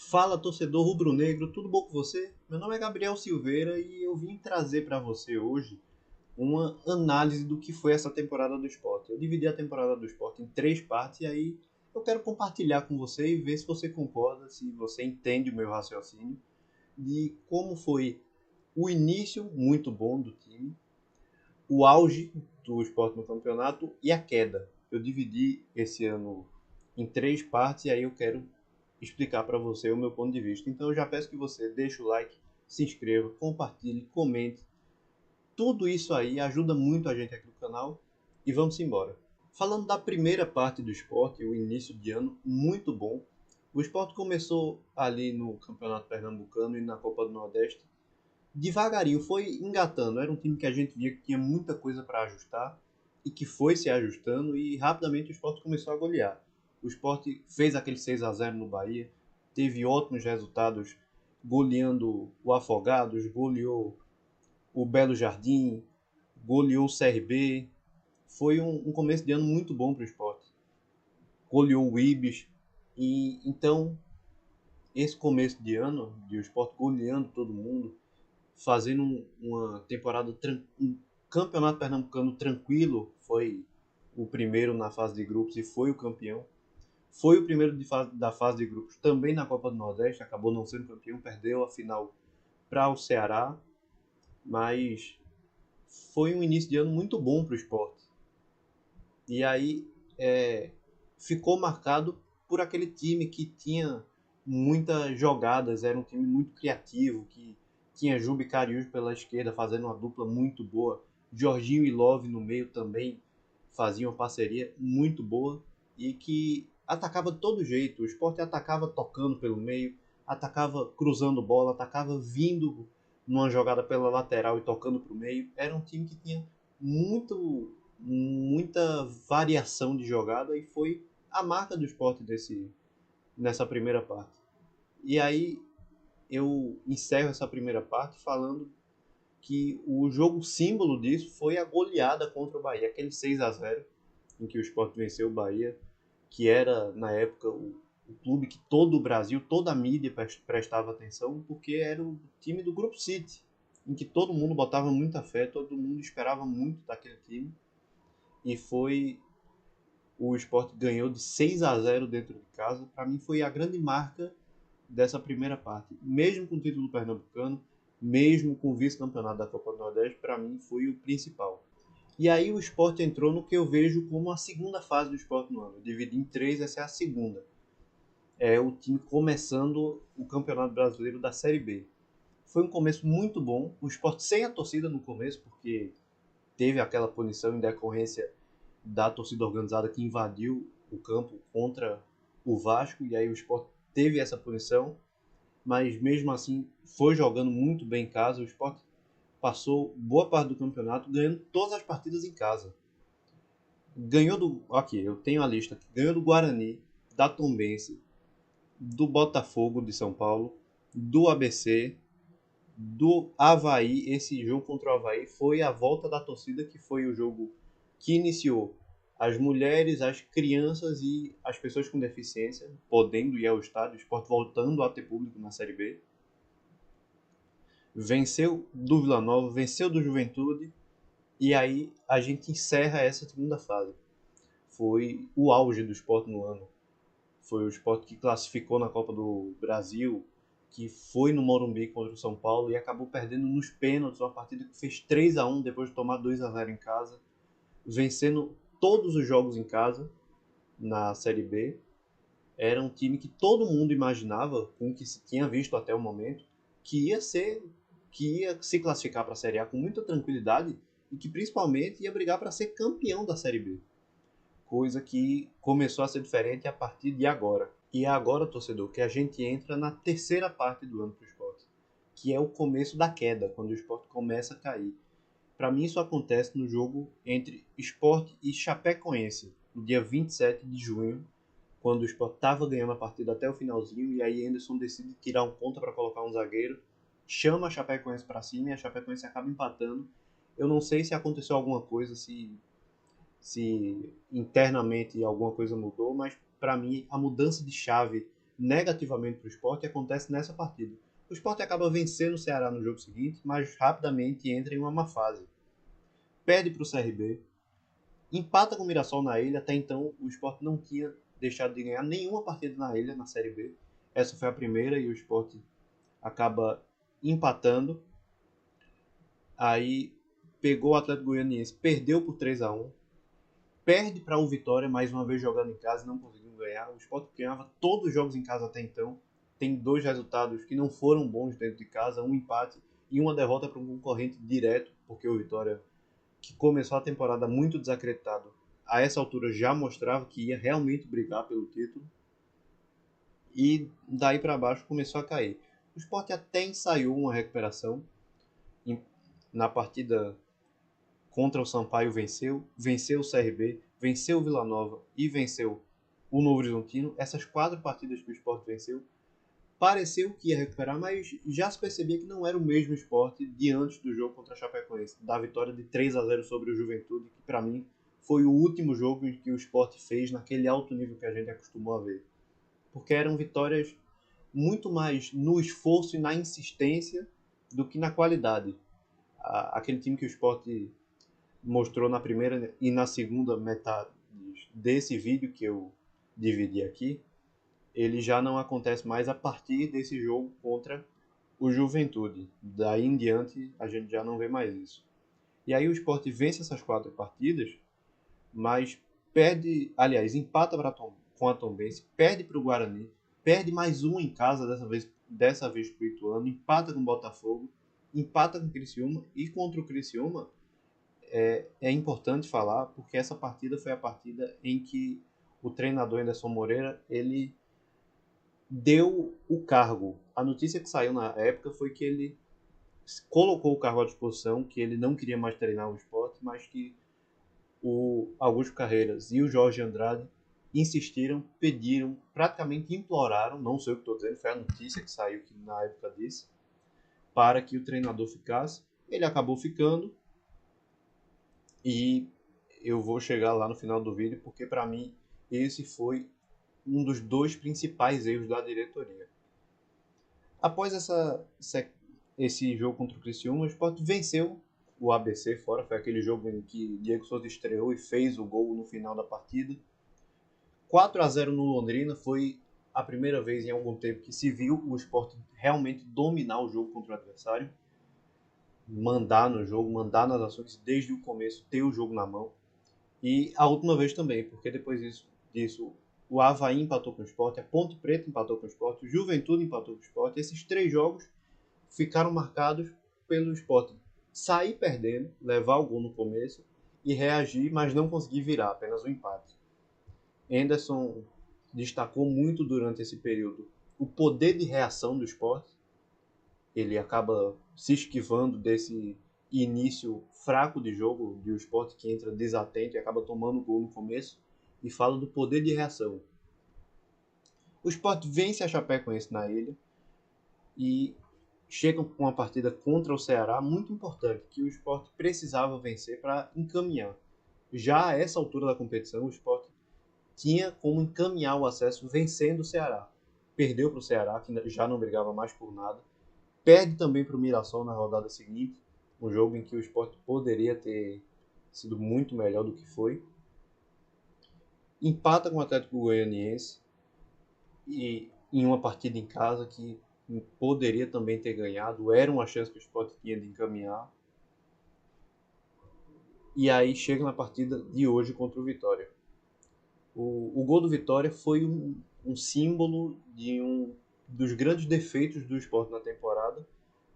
Fala, torcedor rubro-negro, tudo bom com você? Meu nome é Gabriel Silveira e eu vim trazer para você hoje uma análise do que foi essa temporada do Sport. Eu dividi a temporada do Sport em três partes e aí eu quero compartilhar com você e ver se você concorda, se você entende o meu raciocínio de como foi o início muito bom do time, o auge do Sport no campeonato e a queda. Eu dividi esse ano em três partes e aí eu quero explicar para você o meu ponto de vista. Então eu já peço que você deixe o like, se inscreva, compartilhe, comente. Tudo isso aí ajuda muito a gente aqui no canal e vamos embora. Falando da primeira parte do esporte, o início de ano muito bom. O esporte começou ali no Campeonato Pernambucano e na Copa do Nordeste. Devagarinho foi engatando. Era um time que a gente via que tinha muita coisa para ajustar e que foi se ajustando e rapidamente o esporte começou a golear. O esporte fez aquele 6-0 no Bahia, teve ótimos resultados goleando o Afogados, goleou o Belo Jardim, goleou o CRB. Foi um começo de ano muito bom para o esporte. Goleou o Ibis. E então, esse começo de ano, de o esporte goleando todo mundo, fazendo uma temporada, um campeonato pernambucano tranquilo, foi o primeiro na fase de grupos e foi o campeão. Foi o primeiro da fase de grupos também na Copa do Nordeste, acabou não sendo campeão, perdeu a final para o Ceará, mas foi um início de ano muito bom para o esporte. E aí ficou marcado por aquele time que tinha muitas jogadas, era um time muito criativo, que tinha Jubi Cariús pela esquerda fazendo uma dupla muito boa, Jorginho e Love no meio também faziam uma parceria muito boa e que atacava de todo jeito. O Sport atacava tocando pelo meio, atacava cruzando bola, atacava vindo numa jogada pela lateral e tocando para o meio. Era um time que tinha muita variação de jogada e foi a marca do esporte nessa primeira parte. E aí eu encerro essa primeira parte falando que o jogo símbolo disso foi a goleada contra o Bahia, aquele 6-0 em que o Sport venceu o Bahia, que era na época o clube que todo o Brasil, toda a mídia prestava atenção, porque era o time do Grupo City, em que todo mundo botava muita fé, todo mundo esperava muito daquele time. E foi o Sport ganhou de 6-0 dentro de casa. Para mim foi a grande marca dessa primeira parte. Mesmo com o título pernambucano, mesmo com o vice-campeonato da Copa do Nordeste, para mim foi o principal. E aí o Sport entrou no que eu vejo como a segunda fase do Sport no ano. Eu dividi em três, essa é a segunda. É o time começando o Campeonato Brasileiro da Série B. Foi um começo muito bom. O Sport sem a torcida no começo, porque teve aquela punição em decorrência da torcida organizada que invadiu o campo contra o Vasco, e aí o Sport teve essa punição, mas mesmo assim foi jogando muito bem em casa. O Sport passou boa parte do campeonato ganhando todas as partidas em casa. Ganhou do. Aqui, eu tenho a lista. Ganhou do Guarani, da Tombense, do Botafogo de São Paulo, do ABC, do Avaí. Esse jogo contra o Avaí foi a volta da torcida, que foi o jogo que iniciou as mulheres, as crianças e as pessoas com deficiência podendo ir ao estádio, o esporte voltando a ter público na Série B. Venceu do Vila Nova, venceu do Juventude e aí a gente encerra essa segunda fase. Foi o auge do esporte no ano. Foi o esporte que classificou na Copa do Brasil, que foi no Morumbi contra o São Paulo e acabou perdendo nos pênaltis, uma partida que fez 3-1 depois de tomar 2-0 em casa, vencendo todos os jogos em casa na Série B. Era um time que todo mundo imaginava, com o que se tinha visto até o momento, que ia ser, que ia se classificar para a Série A com muita tranquilidade e que principalmente ia brigar para ser campeão da Série B. Coisa que começou a ser diferente a partir de agora. E é agora, torcedor, que a gente entra na terceira parte do ano para o esporte, que é o começo da queda, quando o esporte começa a cair. Para mim, isso acontece no jogo entre Sport e Chapecoense, no dia 27 de junho, quando o Sport estava ganhando a partida até o finalzinho, e aí Anderson decide tirar um ponta para colocar um zagueiro, chama a Chapecoense para cima e a Chapecoense acaba empatando. Eu não sei se aconteceu alguma coisa, se internamente alguma coisa mudou, mas para mim a mudança de chave negativamente para o Sport acontece nessa partida. O Sport acaba vencendo o Ceará no jogo seguinte, mas rapidamente entra em uma má fase. Perde para o CRB, empata com o Mirassol na Ilha. Até então o Sport não tinha deixado de ganhar nenhuma partida na Ilha, na Série B. Essa foi a primeira e o Sport acaba empatando. Aí pegou o Atlético Goianiense, perdeu por 3-1, perde para o Vitória, mais uma vez jogando em casa, não conseguiu ganhar. O Sport ganhava todos os jogos em casa até então. Tem 2 resultados que não foram bons dentro de casa, um empate e uma derrota para um concorrente direto, porque o Vitória, que começou a temporada muito desacreditado, a essa altura já mostrava que ia realmente brigar pelo título. E daí para baixo começou a cair. O Sport até ensaiou uma recuperação. Na partida contra o Sampaio venceu o CRB, venceu o Vila Nova e venceu o Novo Horizontino. Essas 4 partidas que o Sport venceu, pareceu que ia recuperar, mas já se percebia que não era o mesmo Sport de antes do jogo contra a Chapecoense, da vitória de 3-0 sobre o Juventude, que para mim foi o último jogo que o Sport fez naquele alto nível que a gente acostumou a ver. Porque eram vitórias muito mais no esforço e na insistência do que na qualidade. Aquele time que o Sport mostrou na primeira e na segunda metade desse vídeo que eu dividi aqui, ele já não acontece mais a partir desse jogo contra o Juventude. Daí em diante a gente já não vê mais isso. E aí o Sport vence essas 4 partidas, mas perde, aliás, empata com a Tombense, perde para o Guarani, perde mais um em casa, dessa vez para o Ituano, empata com o Botafogo, empata com o Criciúma, e contra o Criciúma é importante falar, porque essa partida foi a partida em que o treinador Anderson Moreira, ele deu o cargo. A notícia que saiu na época foi que ele colocou o cargo à disposição, que ele não queria mais treinar o Sport, mas que o Augusto Carreiras e o Jorge Andrade insistiram, pediram, praticamente imploraram, não sei o que estou dizendo, foi a notícia que saiu que na época disse, para que o treinador ficasse. Ele acabou ficando e eu vou chegar lá no final do vídeo, porque para mim esse foi um dos 2 principais erros da diretoria. Após esse jogo contra o Criciúma, o Sport venceu o ABC fora. Foi aquele jogo em que Diego Souza estreou e fez o gol no final da partida. 4-0 no Londrina, foi a primeira vez em algum tempo que se viu o Sport realmente dominar o jogo contra o adversário, mandar no jogo, mandar nas ações desde o começo, ter o jogo na mão. E a última vez também, porque depois disso o Avaí empatou com o Sport, a Ponte Preta empatou com o Sport, o Juventude empatou com o Sport. Esses 3 jogos ficaram marcados pelo Sport sair perdendo, levar o gol no começo e reagir, mas não conseguir virar, apenas um empate. Anderson destacou muito durante esse período o poder de reação do Sport. Ele acaba se esquivando desse início fraco de jogo de um Sport que entra desatento e acaba tomando gol no começo, e fala do poder de reação. O Sport vence a Chapecoense na Ilha e chegam com uma partida contra o Ceará muito importante, que o Sport precisava vencer para encaminhar. Já a essa altura da competição, o Sport tinha como encaminhar o acesso vencendo o Ceará. Perdeu para o Ceará, que já não brigava mais por nada. Perde também para o Mirassol na rodada seguinte, um jogo em que o Sport poderia ter sido muito melhor do que foi. Empata com o Atlético Goianiense e em uma partida em casa que poderia também ter ganhado, era uma chance que o Sport tinha de encaminhar. E aí chega na partida de hoje contra o Vitória. O gol do Vitória foi um símbolo de um dos grandes defeitos do Sport na temporada,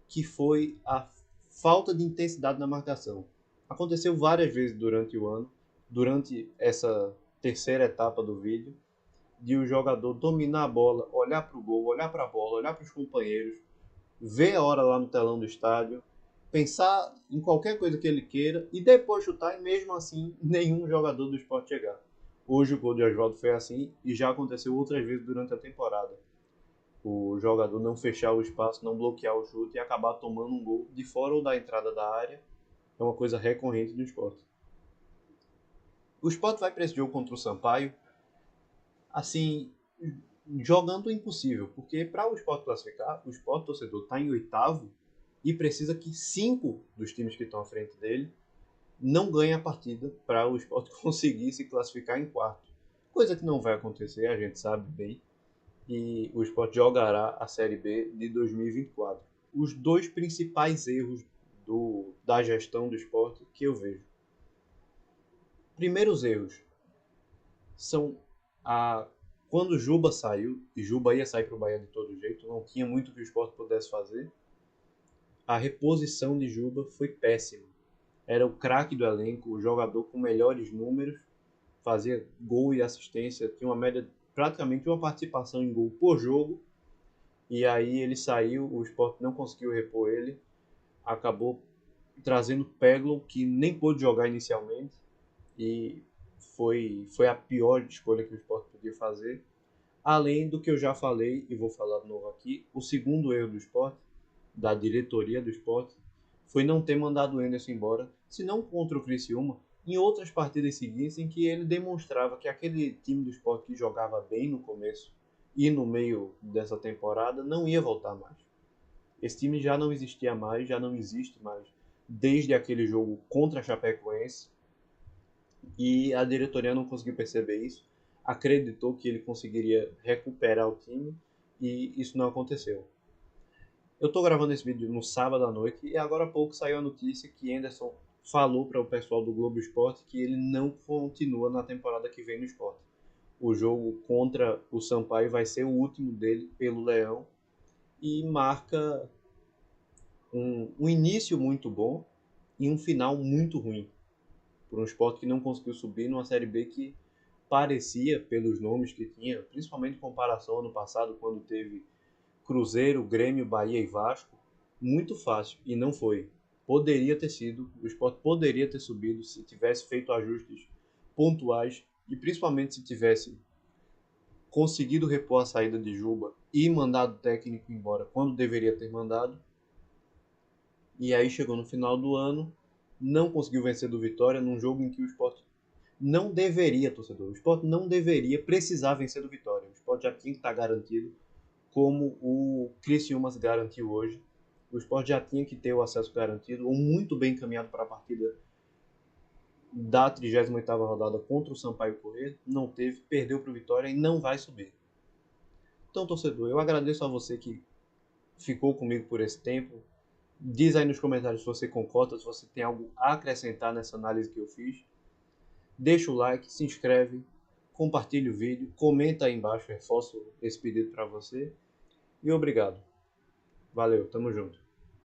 que foi a falta de intensidade na marcação. Aconteceu várias vezes durante o ano, durante essa terceira etapa do vídeo, de o jogador dominar a bola, olhar para o gol, olhar para a bola, olhar para os companheiros, ver a hora lá no telão do estádio, pensar em qualquer coisa que ele queira e depois chutar, e mesmo assim nenhum jogador do Sport chegar. Hoje o gol de Oswaldo foi assim e já aconteceu outras vezes durante a temporada. O jogador não fechar o espaço, não bloquear o chute e acabar tomando um gol de fora ou da entrada da área é uma coisa recorrente do Sport. O Sport vai para esse jogo contra o Sampaio, assim, jogando o impossível, porque para o Sport classificar, o Sport torcedor está em oitavo e precisa que 5 dos times que estão à frente dele não ganhem a partida para o Sport conseguir se classificar em quarto. Coisa que não vai acontecer, a gente sabe bem, e o Sport jogará a Série B de 2024. Os dois principais erros da gestão do Sport que eu vejo. Primeiros erros são a quando o Juba saiu, e Juba ia sair para o Bahia de todo jeito, não tinha muito que o Sport pudesse fazer. A reposição de Juba foi péssima. Era o craque do elenco, o jogador com melhores números, fazia gol e assistência, tinha uma média praticamente uma participação em gol por jogo. E aí ele saiu, o Sport não conseguiu repor ele, acabou trazendo Peglo, que nem pôde jogar inicialmente, e foi a pior escolha que o Sport podia fazer. Além do que eu já falei, e vou falar de novo aqui, o segundo erro do Sport, da diretoria do Sport, foi não ter mandado o Enderson embora, se não contra o Criciúma, em outras partidas seguintes em que ele demonstrava que aquele time do Sport que jogava bem no começo e no meio dessa temporada não ia voltar mais. Esse time já não existia mais, já não existe mais desde aquele jogo contra a Chapecoense, e a diretoria não conseguiu perceber isso, acreditou que ele conseguiria recuperar o time e isso não aconteceu. Eu estou gravando esse vídeo no sábado à noite e agora há pouco saiu a notícia que Anderson falou para o pessoal do Globo Esporte que ele não continua na temporada que vem no esporte. O jogo contra o Sampaio vai ser o último dele pelo Leão e marca um início muito bom e um final muito ruim por um esporte que não conseguiu subir numa Série B que parecia, pelos nomes que tinha, principalmente em comparação ao ano passado, quando teve Cruzeiro, Grêmio, Bahia e Vasco, muito fácil, e não foi. Poderia ter sido, o Sport poderia ter subido se tivesse feito ajustes pontuais e principalmente se tivesse conseguido repor a saída de Juba e mandado o técnico embora quando deveria ter mandado. E aí chegou no final do ano, não conseguiu vencer do Vitória num jogo em que o Sport não deveria, torcedor, o Sport não deveria precisar vencer do Vitória. O Sport já tinha que estar garantido, como o Criciúma se garantiu hoje. O Sport já tinha que ter o acesso garantido, ou muito bem encaminhado para a partida da 38ª rodada contra o Sampaio Corrêa. Não teve, perdeu para o Vitória e não vai subir. Então, torcedor, eu agradeço a você que ficou comigo por esse tempo. Diz aí nos comentários se você concorda, se você tem algo a acrescentar nessa análise que eu fiz. Deixa o like, se inscreve, compartilha o vídeo, comenta aí embaixo, reforço esse pedido para você. E obrigado. Valeu, tamo junto.